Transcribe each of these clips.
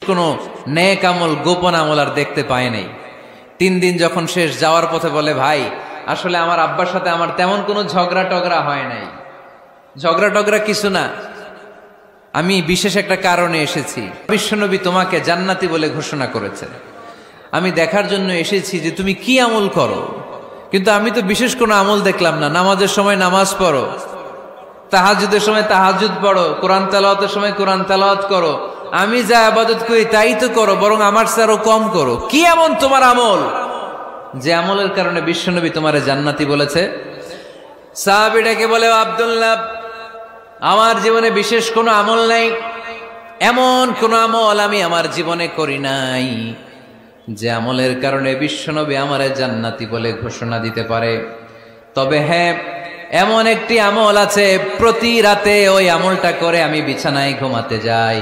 কোনো নেক আমল গোপন আমল আর দেখতে পায় নাই। 3 দিন যখন শেষ, যাওয়ার পথে বলে, ভাই আসলে আমার আব্বার সাথে আমার তেমন কোনো ঝগড়া টগড়া হয় নাই, ঝগড়া টগড়া কিছু না, আমি বিশেষ একটা কারণে এসেছি। বিশ্বনবী তোমাকে জান্নাতি বলে ঘোষণা করেছে, আমি দেখার জন্য এসেছি যে তুমি কি আমল করো। কিন্তু আমি তো বিশেষ কোনো আমল দেখলাম না। নামাজের সময় নামাজ পড়ো, তাহাজ্জুদের সময় তাহাজ্জুদ পড়ো, কোরআন তেলাওয়াতের সময় কোরআন তেলাওয়াত করো, আমি যা ইবাদত করি তাই তো করো, বরং আমার চেয়ে আরো কম করো। কি এমন তোমার আমল যে আমলের কারণে বিশ্বনবী তোমারে জান্নাতি বলেছে? সাহাবীটাকে বলে, আব্দুল্লাহ, আমার জীবনে বিশেষ কোনো আমল নাই, এমন কোন আমল আমি আমার জীবনে করি নাই যে আমলের কারণে বিশ্বনবী আমারে জান্নাতি বলে ঘোষণা দিতে পারে। তবে হ্যাঁ, এমন একটি আমল আছে, প্রতি রাতে ওই আমলটা করে আমি বিছানায় ঘুমাতে যাই।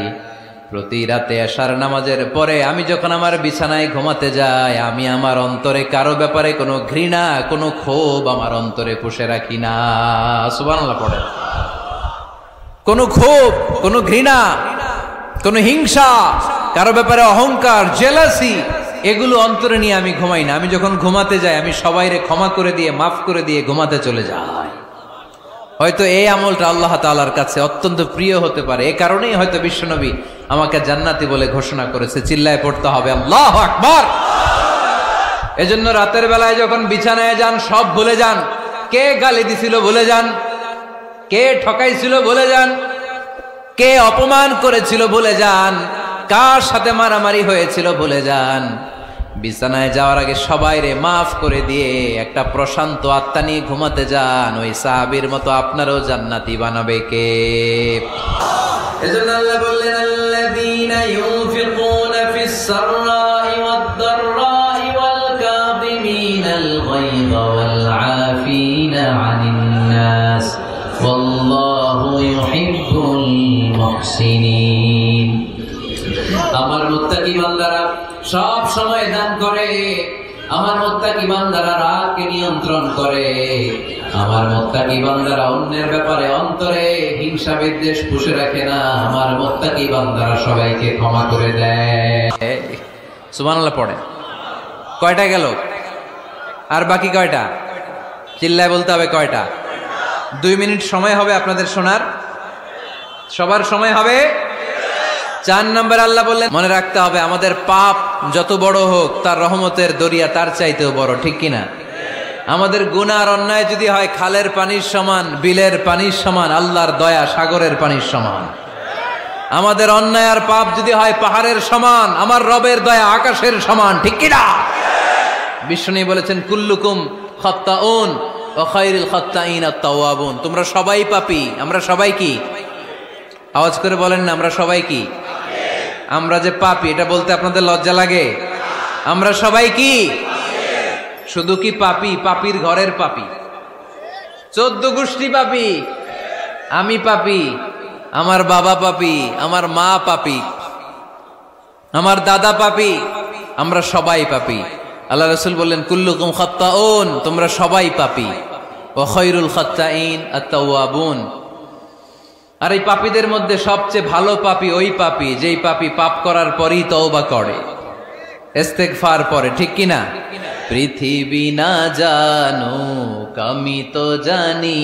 প্রতি রাতে এশার নামাজের পরে আমি যখন আমার বিছানায় ঘুমাতে যাই, আমি আমার অন্তরে কারো ব্যাপারে কোনো ঘৃণা, কোনো ক্ষোভ আমার অন্তরে পুষে রাখি না। সুবহানাল্লাহ পড়ে। কোনো ক্ষোভ, কোনো ঘৃণা, কোনো হিংসা, কারো ব্যাপারে অহংকার, জেলাসি, এগুলো অন্তরে নিয়ে আমি ঘুমাই না। আমি যখন ঘুমাতে যাই, আমি সবাইরে ক্ষমা করে দিয়ে, মাফ করে দিয়ে ঘুমাতে চলে যাই। হয়তো এই আমলটা আল্লাহ তাআলার কাছে অত্যন্ত প্রিয় হতে পারে, এ কারণেই হয়তো বিশ্বনবী আমাকে জান্নাতি বলে ঘোষণা করেছে। চিল্লায় পড়তে হবে আল্লাহু আকবার। এজন্য রাতের বেলায় যখন বিছানায় যান, সব ভুলে যান। কে গালি দিছিল ভুলে যান, কে ঠকাইছিল ভুলে যান, কে অপমান করেছিল ভুলে যান, কার সাথে মারামারি হয়েছিল ভুলে যান। বিছানায় যাওয়ার আগে সবাইরে মাফ করে দিয়ে একটা প্রশান্ত আত্মা নিয়ে ঘুমাতে যান। ওই সাহাবীর মতো আপনারও জান্নাতি বানাবে কে? এজন্য আল্লাহ বললেন, আল্লাযীনা ইউনফিকুনা ফিস সাররাই ওয়াদ দাররাই ওয়াল কাযিমিনাল গায়যা ওয়াল আফিনা আনিন নাস ওয়াল্লাহু ইউহিব্বুল মুহসিনিন। আমার মুত্তাকি বান্দারা সব সময় দান করে, আমার মুত্তাকি বান্দারা রাগকে নিয়ন্ত্রণ করে, আমার মুত্তাকি বান্দারা অন্যের ব্যাপারে অন্তরে হিংসা বিদ্বেষ পুষে রাখে না, আমার মুত্তাকি বান্দারা সবাইকে ক্ষমা করে দেয়। সুবহানাল্লাহ পড়ে। কয়টা গেল? আর বাকি কয়টা? চিল্লায় বলতে হবে কয়টা? 2 মিনিট সময় হবে আপনাদের শোনার। সবার সময় হবে। 4 নম্বর আল্লাহ বললেন, মনে রাখতে হবে আমাদের পাপ যত বড় হোক, তার রহমতের দরিয়া তার চাইতেও বড়, ঠিক কিনা? আমাদের গুনাহ আর অন্যায় যদি হয় খালের পানির সমান, বিলের পানির সমান, আল্লাহর দয়া সাগরের পানির সমান। আমাদের অন্যায় আর পাপ যদি হয় পাহাড়ের সমান, আমার রবের দয়া আকাশের সমান, ঠিক কিনা? বিশ্বনবী বলেছেন, কুল্লুকুম খাত্তাউন ওয়া খায়রুল খাত্তাইন আত-তাওয়াবুন। তোমরা সবাই পাপী। আমরা সবাই কি? আওয়াজ করে বলেন না, আমরা সবাই কি? আমরা যে পাপী, এটা বলতে আপনাদের লজ্জা লাগে? আমরা সবাই কি? শুধু কি পাপী? পাপীর ঘরের পাপী, 14 গোষ্ঠী পাপী। আমি পাপী, আমার বাবা পাপী, আমার মা পাপী, আমার দাদা পাপী, আমরা সবাই পাপী। আল্লাহ রাসূল বললেন, কুল্লুকুম খাত্তাউন, তোমরা সবাই পাপী, ওয়া খায়রুল খাত্তাইন আত-তাওয়াবুন। আর এই পাপীদের মধ্যে সবচেয়ে ভালো পাপী ওই পাপী যেই পাপী পাপ করার পরই তওবা করে, ইস্তেগফার পড়ে, ঠিক কিনা? পৃথিবী না জানুক আমি তো জানি,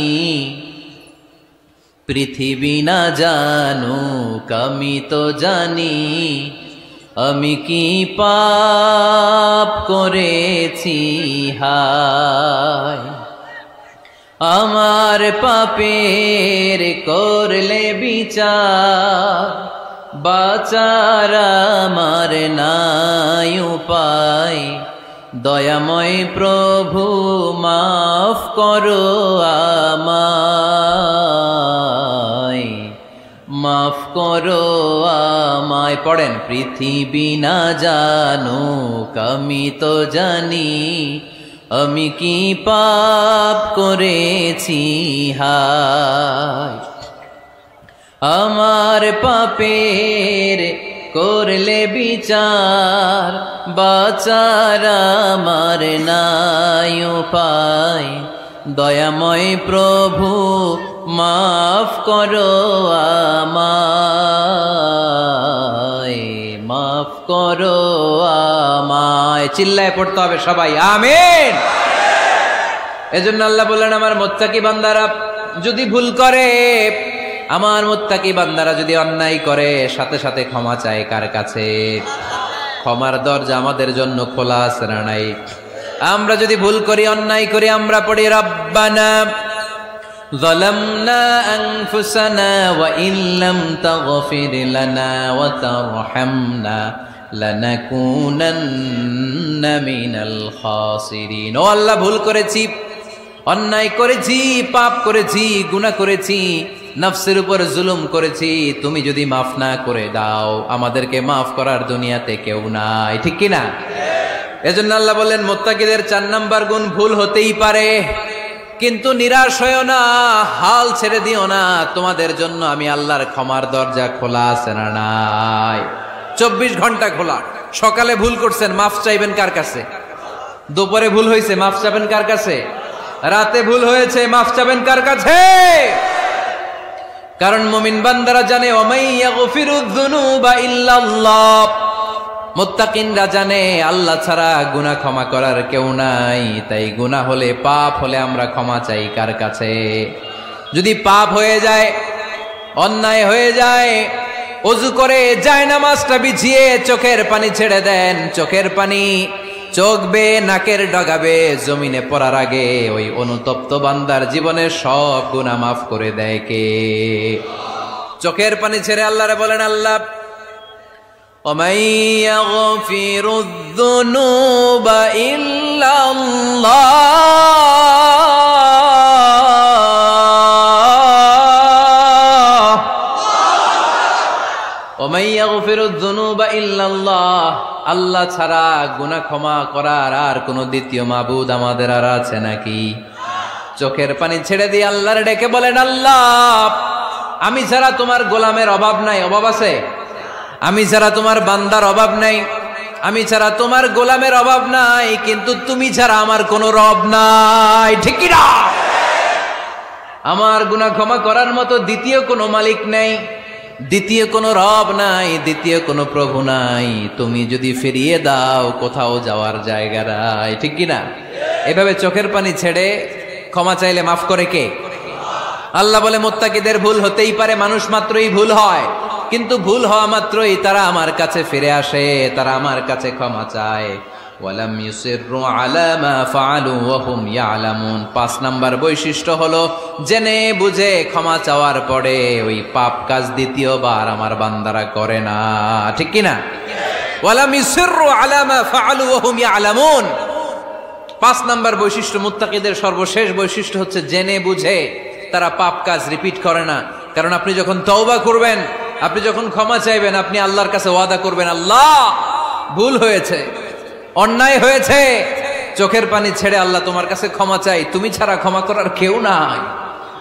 পৃথিবী না জানুক আমি তো জানি, আমি কি পাপ করেছি হায়। আমার পাপের করলে বিচার, বাঁচার আমার নাই উপায়। দয়াময় প্রভু মাফ করো আমায়, মাফ করো আমায়। পড়েন, পৃথিবী না জানুক আমি তো জানি, আমি কি পাপ করেছি হায়। আমার পাপের করলে বিচার, বাঁচার আমার নাই উপায়। দয়াময় প্রভু মাফ করো আমায়, মাফ করো আমায়। চিল্লায় পড়তে হবে সবাই, আমিন। এজন্য আল্লাহ বললেন, আমার মুত্তাকি বান্দারা যদি ভুল করে, আমার মুত্তাকি বান্দারা যদি অন্যায় করে, সাথে সাথে ক্ষমা চায় কার কাছে? ক্ষমার দরজা আমাদের জন্য খোলা আছে না নাই? আমরা যদি ভুল করি, অন্যায় করি, আমরা পড়ি রব্বানা যালামনা আনফুসানা ওয়া ইল্লাম তাগফির লানা ওয়া তারহামনা লানাকুনান্না মিনাল খাসিরিন। ও আল্লাহ, ভুল করেছি, অন্যায় করেছি, পাপ করেছি, গুনাহ করেছি, নফসের উপর জুলুম করেছি। তুমি যদি মাফ না করে দাও, আমাদেরকে মাফ করার দুনিয়াতে কেউ নাই, ঠিক কি না? এজন্য আল্লাহ বললেন, মুত্তাকিদের 4 নাম্বার গুণ, ভুল হতেই পারে কিন্তু নিরাশ হয়ো না, হাল ছেড়ে দিও না। তোমাদের জন্য আমি আল্লাহর ক্ষমার দরজা খোলা আছে না নাই? 24 ঘন্টা খোলা। সকালে ভুল করছেন, মাফ চাইবেন কার কাছে? দুপুরে ভুল হয়েছে, মাফ চাইবেন কার কাছে? রাতে ভুল হয়েছে, মাফ চাইবেন কার কাছে? কারণ মুমিন বান্দারা জানে, ওয়ামাই ইয়াগফিরুয যুনুবা ইল্লাল্লাহ। মুত্তাকিনরা জানে আল্লাহ ছাড়া গুনাহ ক্ষমা করার কেউ নাই। তাই গুনাহ হলে, পাপ হলে আমরা ক্ষমা চাই কার কাছে? যদি পাপ হয়ে যায়, অন্যায় হয়ে যায়, ওযু করে জায়নামাজটা বিছিয়ে চোখের পানি ছেড়ে দেন। চোখের পানি চোখ বেয়ে নাকের ডগাবে জমিনে পড়ার আগে ওই অনুতপ্ত বান্দার জীবনের সব গুনাহ মাফ করে দেয় কে? চোখের পানি ছেড়ে আল্লাহরে বলেন, আল্লাহ وَمَن يَغْفِرُ الذُّنُوبَ إِلَّا اللَّهُ وَمَن يَغْفِرُ الذُّنُوبَ إِلَّا اللَّهُ। আল্লাহ ছাড়া গুনাহ ক্ষমা করার আর কোনো দ্বিতীয় মাবুদ আমাদের আর আছে নাকি? চোখের পানি ছেড়ে দিয়ে আল্লাহরে ডেকে বলেন, আল্লাহ, আমি ছাড়া তোমার গোলামের অভাব নাই। অভাব আছে? আমি ছাড়া তোমার বান্দার অভাব নাই, আমি ছাড়া তোমার গোলামের অভাব নাই, কিন্তু তুমি ছাড়া আমার কোনো রব নাই, ঠিক কি না? আমার গুনাহ ক্ষমা করার মতো দ্বিতীয় কোনো মালিক নাই, দ্বিতীয় কোনো রব নাই, দ্বিতীয় কোনো প্রভু নাই। তুমি যদি ফিরিয়ে দাও, কোথাও যাওয়ার জায়গা নাই, ঠিক কি না? এভাবে চোখের পানি ছেড়ে ক্ষমা চাইলে মাফ করে কে? আল্লাহ বলে, মুত্তাকিদের ভুল হতেই পারে, মানুষ মাত্রই ভুল হয়, কিন্তু ভুল হওয়া মাত্রই তারা আমার কাছে ফিরে আসে, তারা আমার কাছে ক্ষমা চায়। ওয়ালাম ইউসিররু আলা মা ফাআলু ওয়া হুম ইয়ালামুন। 5 নাম্বার বৈশিষ্ট্য হলো, জেনে বুঝে ক্ষমা চাওয়ার পরে ওই পাপ কাজ দ্বিতীয়বার আমার বান্দারা করে না, ঠিক কি না? ওয়ালাম ইউসিররু আলা মা ফাআলু ওয়া হুম ইয়ালামুন। 5 নাম্বার বৈশিষ্ট্য, মুত্তাকিদের সর্বশেষ বৈশিষ্ট্য হচ্ছে জেনে বুঝে তারা পাপ কাজ রিপিট করে না। কারণ আপনি যখন তওবা করবেন, আপনি যখন ক্ষমা চাইবেন, আপনি আল্লাহর কাছে ওয়াদা করবেন, আল্লাহ ভুল হয়েছে, অন্যায় হয়েছে, চোখের পানি ছেড়ে আল্লাহ তোমার কাছে ক্ষমা চাই, তুমি ছাড়া ক্ষমা করার কেউ নাই,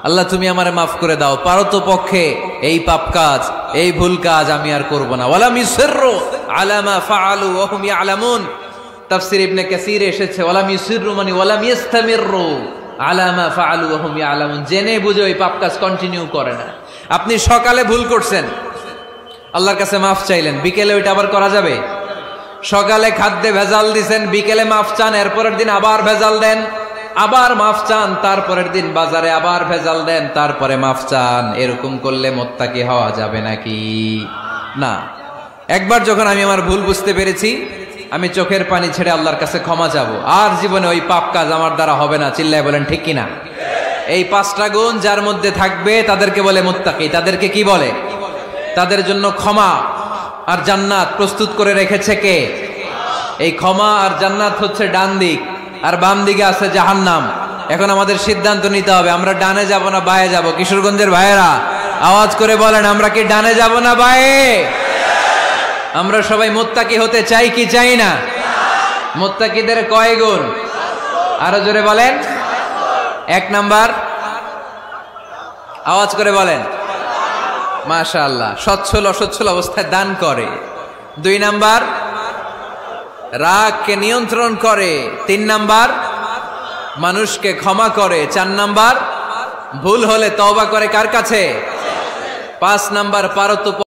আল্লাহ তুমি আমারে মাফ করে দাও, পারতো পক্ষে এই পাপ কাজ, এই ভুল কাজ আমি আর করব না। ওয়ালাম ইউসিররু আলা মা ফাআলু ওয়া হুম ইয়ালামুন। তাফসীর ইবনে কাসীর এসেছে, ওয়ালাম ইউসিররু মানে ওয়ালাম ইস্তামিররু আলা মা ফাআলু ওয়া হুম ইয়ালামুন। জেনে বুঝে ওই পাপ কাজ কন্টিনিউ করে না। আপনি সকালে ভুল করছেন, আল্লাহর কাছে মাফ চাইলেন, বিকেলে ওইটা আবার করা যাবে? সকালে খাদ্যে ভেজাল দিছেন, বিকেলে মাফ চান, এরপরের দিন আবার ভেজাল দেন, আবার মাফ চান, তারপরের দিন বাজারে আবার ভেজাল দেন, তারপরে মাফ চান। এরকম করলে মুত্তাকি হওয়া যাবে নাকি? না। একবার যখন আমি আমার ভুল বুঝতে পেরেছি, আমি চোখের পানি ছেড়ে আল্লাহর কাছে ক্ষমা চাবো, আর জীবনে ওই পাপ কাজ আমার দ্বারা হবে না। চিল্লায় বলেন ঠিক কিনা? এই 5টা গুণ যার মধ্যে থাকবে তাদেরকে বলে মুত্তাকি। তাদেরকে কি বলে? তাদের জন্য ক্ষমা আর জান্নাত প্রস্তুত করে রেখেছে কে? এই ক্ষমা আর জান্নাত হচ্ছে ডান দিক, আর বাম দিকে আছে জাহান্নাম। এখন আমাদের সিদ্ধান্ত নিতে হবে, আমরা ডানে যাব না বায়ে যাব? কিশোরগঞ্জের ভাইয়েরা আওয়াজ করে বলেন, আমরা কি ডানে যাব না বায়ে? আমরা সবাই মুত্তাকি হতে চাই কি চাই না? মুত্তাকিদের কয় গুণ? আরো জোরে বলেন। 1 নাম্বার, আওয়াজ করে বলেন। মাশাআল্লাহ, সচ্ছল অসচ্ছল অবস্থায় দান করে। 2 নাম্বার, রাগকে নিয়ন্ত্রণ করে। 3 নাম্বার, মানুষকে ক্ষমা করে। 4 নাম্বার, ভুল হলে তওবা করে কার কাছে? 5 নাম্বার, পারত